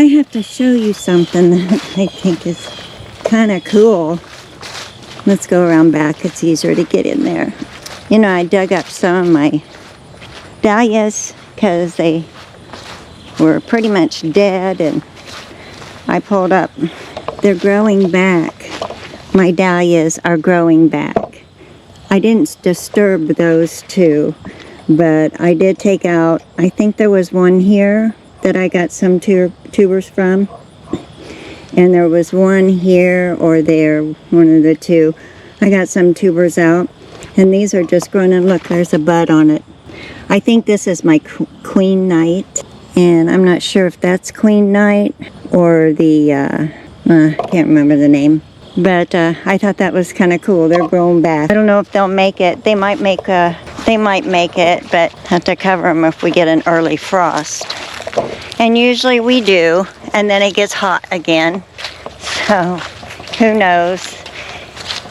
I have to show you something that I think is kind of cool. Let's go around back. It's easier to get in there. You know, I dug up some of my dahlias because they were pretty much dead, and I pulled up. They're growing back. My dahlias are growing back. I didn't disturb those two, but I did take out, I think there was one here that I got some tubers from, and there was one here or there, one of the two. I got some tubers out, and these are just growing, and look, there's a bud on it. I think this is my Queen Night, and I'm not sure if that's Queen Night or the, I can't remember the name, but I thought that was kind of cool. They're growing back. I don't know if they'll make it. They might make it, but have to cover them if we get an early frost. And usually we do, and then it gets hot again, so who knows.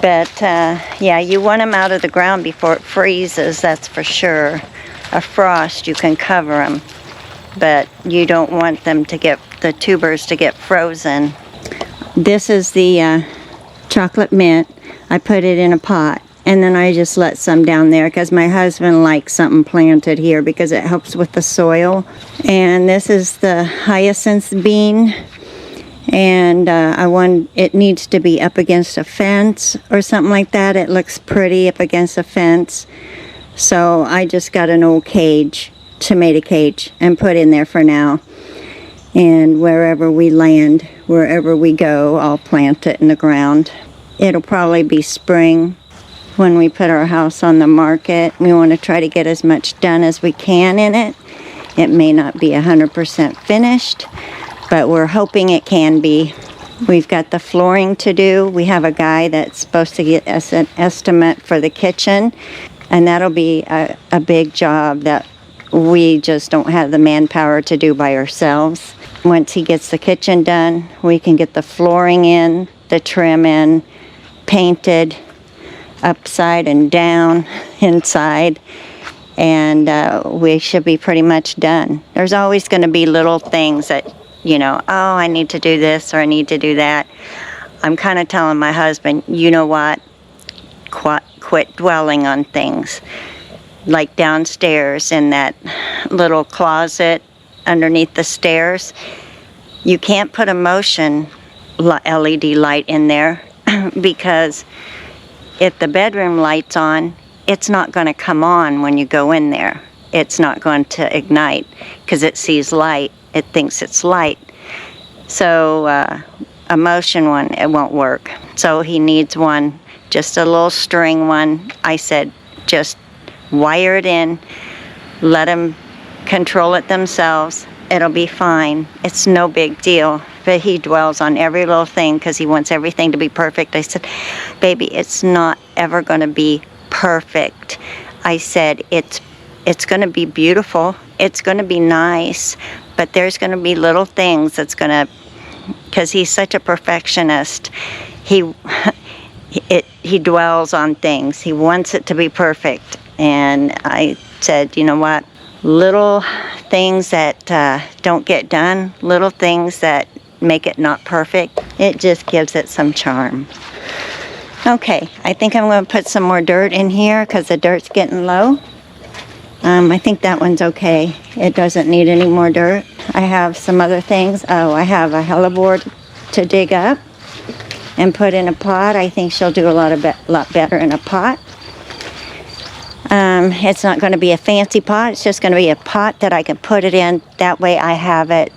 But yeah, you want them out of the ground before it freezes, that's for sure. A frost, you can cover them, but you don't want them to get, the tubers to get frozen. This is the chocolate mint. I put it in a pot, and then I just let some down there because my husband likes something planted here because it helps with the soil. And this is the hyacinth bean, and it needs to be up against a fence or something like that. It looks pretty up against a fence, so I just got an old cage, tomato cage, and put in there for now. And wherever we land, wherever we go, I'll plant it in the ground. It'll probably be spring when we put our house on the market. We want to try to get as much done as we can in it. It may not be 100% finished, but we're hoping it can be. We've got the flooring to do. We have a guy that's supposed to get us an estimate for the kitchen, and that'll be a big job that we just don't have the manpower to do by ourselves. Once he gets the kitchen done, we can get the flooring in, the trim in, painted upside and down inside, and we should be pretty much done. There's always going to be little things that, you know, oh, I need to do this or I need to do that. I'm kind of telling my husband, you know what, quit dwelling on things. Like downstairs in that little closet underneath the stairs, you can't put a motion LED light in there because if the bedroom light's on, it's not going to come on when you go in there. It's not going to ignite because it sees light. It thinks it's light. So a motion one, it won't work. So he needs one, just a little string one. I said, just wire it in, let them control it themselves. It'll be fine. It's no big deal. But he dwells on every little thing because he wants everything to be perfect. I said, baby, it's not ever going to be perfect. I said, it's going to be beautiful. It's going to be nice. But there's going to be little things that's going to, because he's such a perfectionist, he dwells on things. He wants it to be perfect. And I said, you know what? Little things that don't get done, little things that make it not perfect, it just gives it some charm. Okay, I think I'm going to put some more dirt in here because the dirt's getting low. I think that one's okay. It doesn't need any more dirt. I have some other things. Oh, I have a hellebore to dig up and put in a pot. I think she'll do a lot better in a pot. It's not going to be a fancy pot. It's just going to be a pot that I can put it in. That way I have it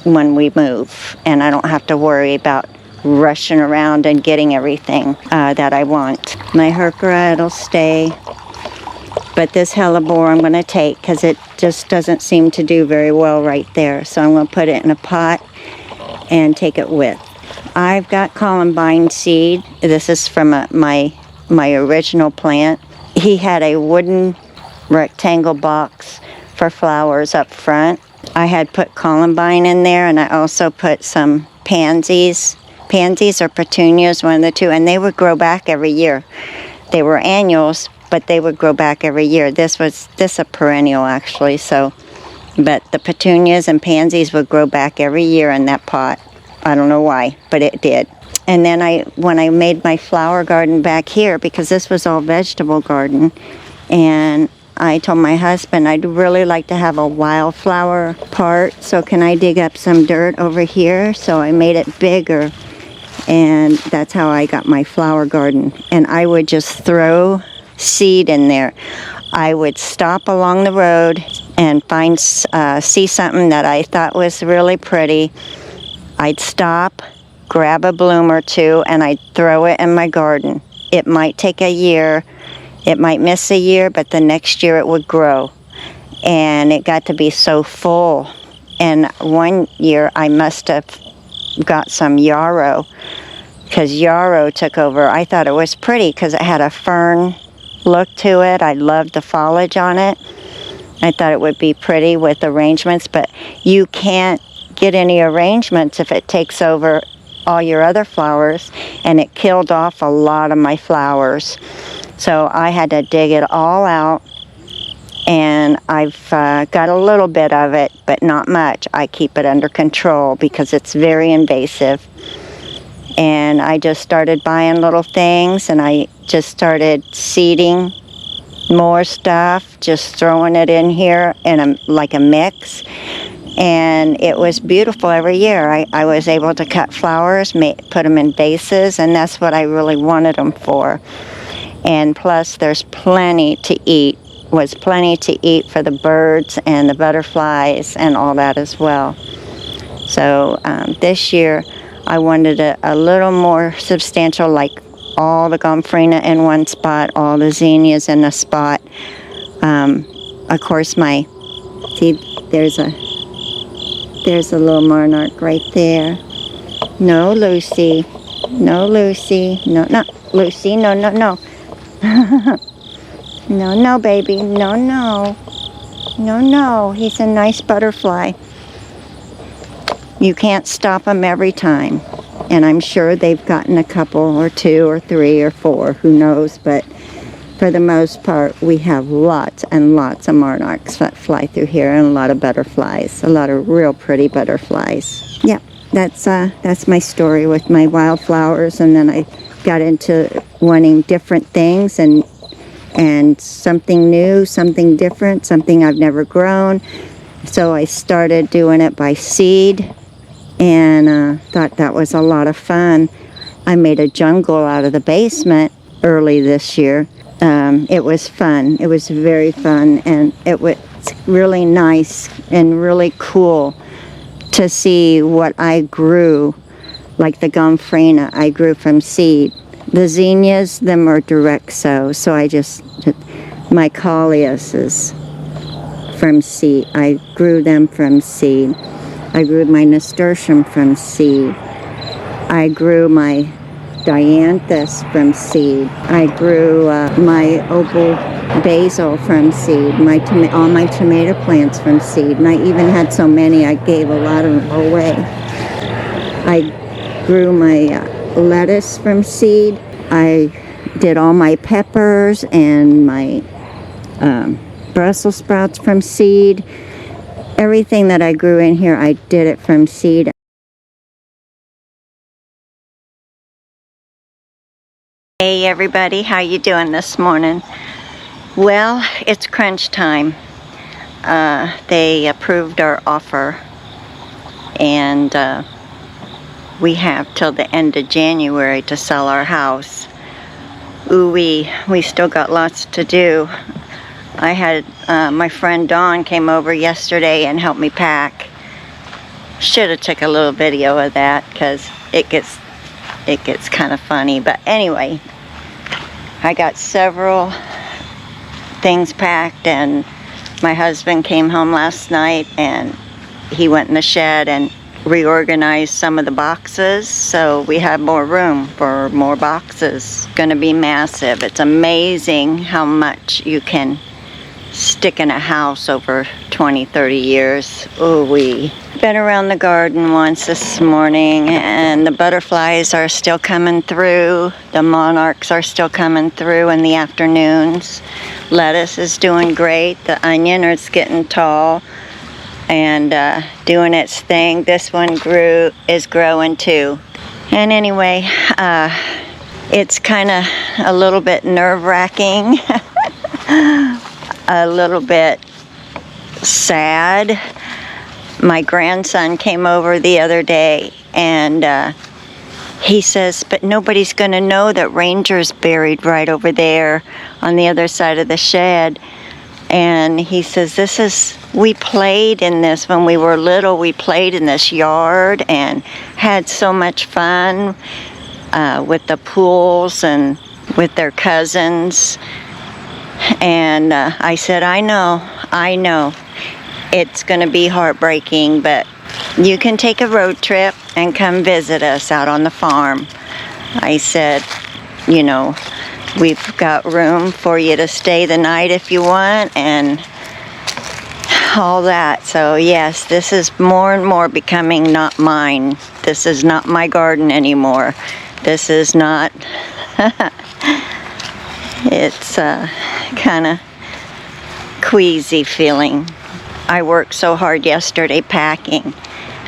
when we move, and I don't have to worry about rushing around and getting everything that I want. My heuchera, it'll stay. But this hellebore I'm going to take because it just doesn't seem to do very well right there. So I'm going to put it in a pot and take it with. I've got columbine seed. This is from my original plant. He had a wooden rectangle box for flowers up front. I had put columbine in there, and I also put some pansies. Pansies or petunias, one of the two, and they would grow back every year. They were annuals, but they would grow back every year. This a perennial actually, so But the petunias and pansies would grow back every year in that pot. I don't know why, but it did. And then when I made my flower garden back here, because this was all vegetable garden, and I told my husband I'd really like to have a wildflower part, so can I dig up some dirt over here? So I made it bigger, and that's how I got my flower garden. And I would just throw seed in there. I would stop along the road and see something that I thought was really pretty. I'd stop, grab a bloom or two, and I'd throw it in my garden. It might take a year, it might miss a year, but the next year it would grow. And it got to be so full. And one year I must have got some yarrow, because yarrow took over. I thought it was pretty because it had a fern look to it. I loved the foliage on it. I thought it would be pretty with arrangements, but you can't get any arrangements if it takes over all your other flowers, and it killed off a lot of my flowers. So I had to dig it all out, and I've got a little bit of it, but not much. I keep it under control because it's very invasive. And I just started buying little things, and I just started seeding more stuff, just throwing it in here in like a mix. And it was beautiful every year. I was able to cut flowers, put them in vases, and that's what I really wanted them for. And plus there's plenty to eat. Was plenty to eat for the birds and the butterflies and all that as well. So this year I wanted a little more substantial, like all the gomphrena in one spot, all the zinnias in a spot. Of course, there's a little monarch right there. No, Lucy. No, Lucy. No, not Lucy. No, no, no. No, no, baby. No, no. No, no. He's a nice butterfly. You can't stop him every time. And I'm sure they've gotten a couple or two or three or four. Who knows? But for the most part, we have lots and lots of monarchs that fly through here, and a lot of butterflies, a lot of real pretty butterflies. Yeah, that's my story with my wildflowers. And then I got into wanting different things and something new, something different, something I've never grown. So I started doing it by seed, and thought that was a lot of fun. I made a jungle out of the basement early this year. It was fun. It was very fun, and it was really nice and really cool to see what I grew, like the gomphrena I grew from seed. The zinnias, them are direct sow, so my callias is from seed. I grew them from seed. I grew my nasturtium from seed. I grew my dianthus from seed. I grew my opal basil from seed. All my tomato plants from seed. And I even had so many I gave a lot of them away. I grew my lettuce from seed. I did all my peppers and my Brussels sprouts from seed. Everything that I grew in here, I did it from seed. Hey everybody, how you doing this morning? Well, it's crunch time. They approved our offer, and we have till the end of January to sell our house. Ooh, we still got lots to do. I had my friend Dawn came over yesterday and helped me pack. Should have took a little video of that because it gets kind of funny. But anyway, I got several things packed, and my husband came home last night and he went in the shed and reorganized some of the boxes, so we have more room for more boxes. It's gonna be massive. It's amazing how much you can stick in a house over 20-30 years. Ooh-wee. Been around the garden once this morning, and the butterflies are still coming through. The monarchs are still coming through in the afternoons. Lettuce is doing great. The onion is getting tall. and doing its thing. This one is growing too. And anyway, it's kind of a little bit nerve-wracking, a little bit sad. My grandson came over the other day, and he says, but nobody's going to know that Ranger's buried right over there on the other side of the shed. And he says, we played in this when we were little. We played in this yard and had so much fun with the pools and with their cousins. And I said, I know. It's going to be heartbreaking, but you can take a road trip and come visit us out on the farm. I said, you know, we've got room for you to stay the night if you want, and all that. So yes, this is more and more becoming not mine. This is not my garden anymore. This is not, it's kind of queasy feeling. I worked so hard yesterday packing.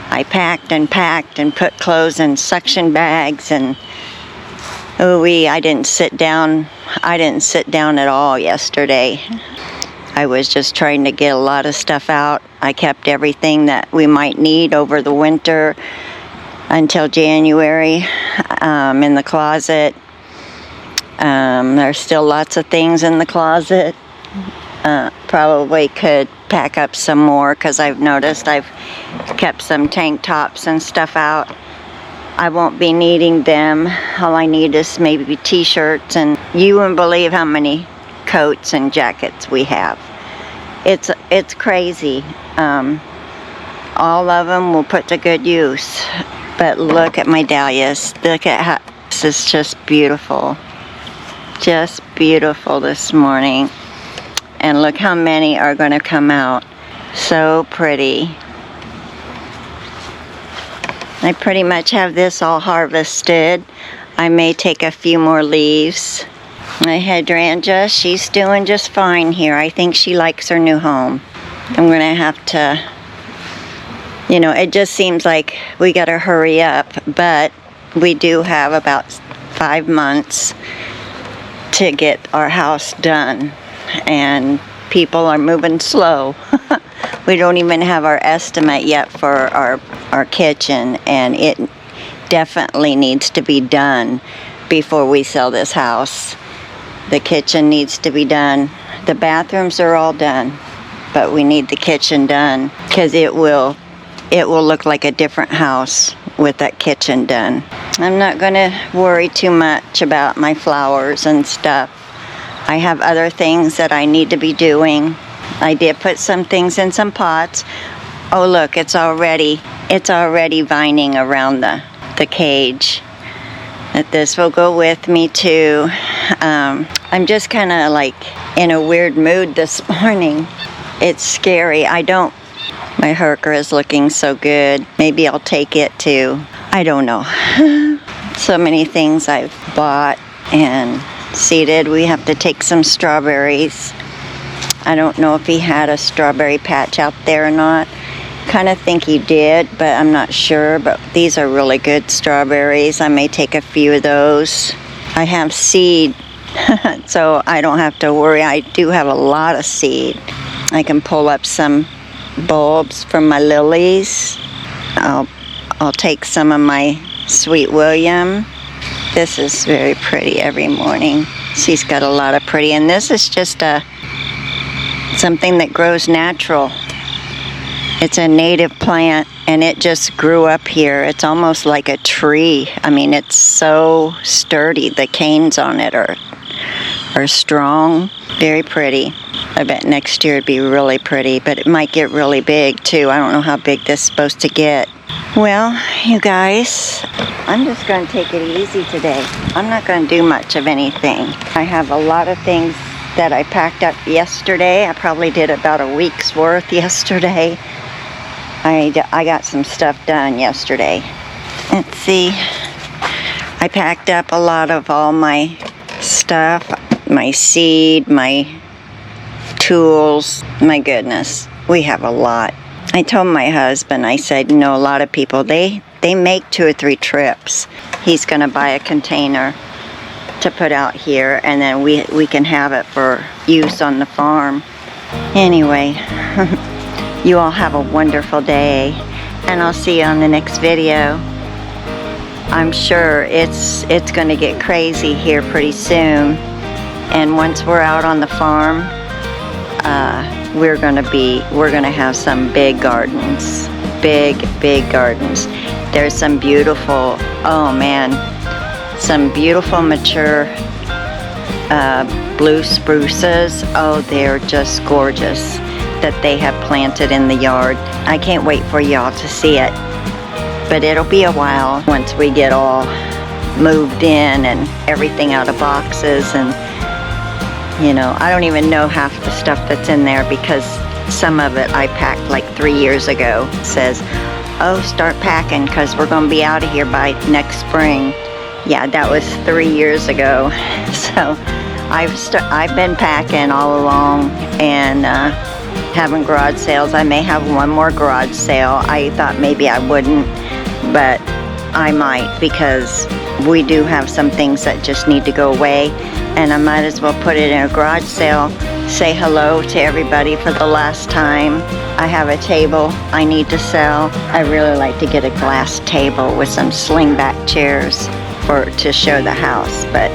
I packed and put clothes in suction bags, and I didn't sit down at all yesterday. I was just trying to get a lot of stuff out. I kept everything that we might need over the winter until January in the closet. There's still lots of things in the closet. Probably could pack up some more, because I've noticed I've kept some tank tops and stuff out. I won't be needing them. All I need is maybe t-shirts, and you wouldn't believe how many coats and jackets we have. It's crazy. All of them will put to good use. But look at my dahlias. Look at how this is just beautiful. Just beautiful this morning. And look how many are going to come out. So pretty. I pretty much have this all harvested. I may take a few more leaves. My hydrangea, she's doing just fine here. I think she likes her new home. I'm going to have to, you know, it just seems like we got to hurry up. But we do have about 5 months to get our house done. And people are moving slow. We don't even have our estimate yet for our kitchen, and it definitely needs to be done before we sell this house. The kitchen needs to be done. The bathrooms are all done, but we need the kitchen done, because it will look like a different house with that kitchen done. I'm not going to worry too much about my flowers and stuff. I have other things that I need to be doing. I did put some things in some pots. Oh look, it's already vining around the cage. That this will go with me too. I'm just kind of like in a weird mood this morning. It's scary. My herker is looking so good. Maybe I'll take it too. I don't know. So many things I've bought and seeded. We have to take some strawberries. I don't know if he had a strawberry patch out there or not. Kind of think he did, but I'm not sure. But these are really good strawberries. I may take a few of those. I have seed, so I don't have to worry. I do have a lot of seed. I can pull up some bulbs from my lilies. I'll take some of my Sweet William. This is very pretty every morning. She's got a lot of pretty, and this is just something that grows natural. It's a native plant, and it just grew up here. It's almost like a tree. I mean, it's so sturdy. The canes on it are strong. Very pretty. I bet next year it'd be really pretty, but it might get really big too. I don't know how big this is supposed to get. Well, you guys, I'm just going to take it easy today. I'm not going to do much of anything. I have a lot of things that I packed up yesterday. I probably did about a week's worth yesterday. I got some stuff done yesterday. Let's see. I packed up a lot of all my stuff, my seed, my tools. My goodness, we have a lot. I told my husband, I said, you know, a lot of people, they make 2 or 3 trips. He's going to buy a container to put out here, and then we can have it for use on the farm. Anyway, you all have a wonderful day, and I'll see you on the next video. I'm sure it's going to get crazy here pretty soon, and once we're out on the farm, we're going to have some big gardens, big gardens. There's some beautiful, oh man, some beautiful mature blue spruces. Oh, they're just gorgeous that they have planted in the yard. I can't wait for y'all to see it, but it'll be a while once we get all moved in and everything out of boxes. And you know, I don't even know half the stuff that's in there because some of it I packed like 3 years ago. It says, oh, start packing because we're going to be out of here by next spring. Yeah, that was 3 years ago. So I've been packing all along and having garage sales. I may have one more garage sale. I thought maybe I wouldn't, but I might, because we do have some things that just need to go away, and I might as well put it in a garage sale. Say hello to everybody for the last time. I have a table I need to sell. I really like to get a glass table with some slingback chairs to show the house, but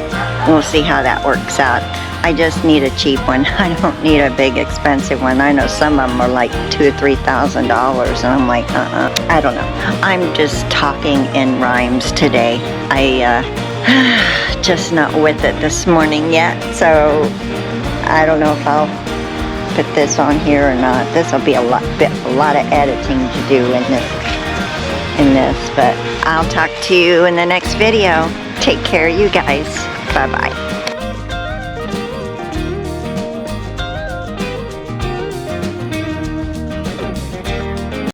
we'll see how that works out. I just need a cheap one. I don't need a big expensive one. I know some of them are like $2,000 or $3,000, and I'm like, I don't know. I'm just talking in rhymes today. I just not with it this morning yet, so I don't know if I'll put this on here or not. This will be a lot of editing to do in this, but I'll talk to you in the next video. Take care, you guys. Bye-bye.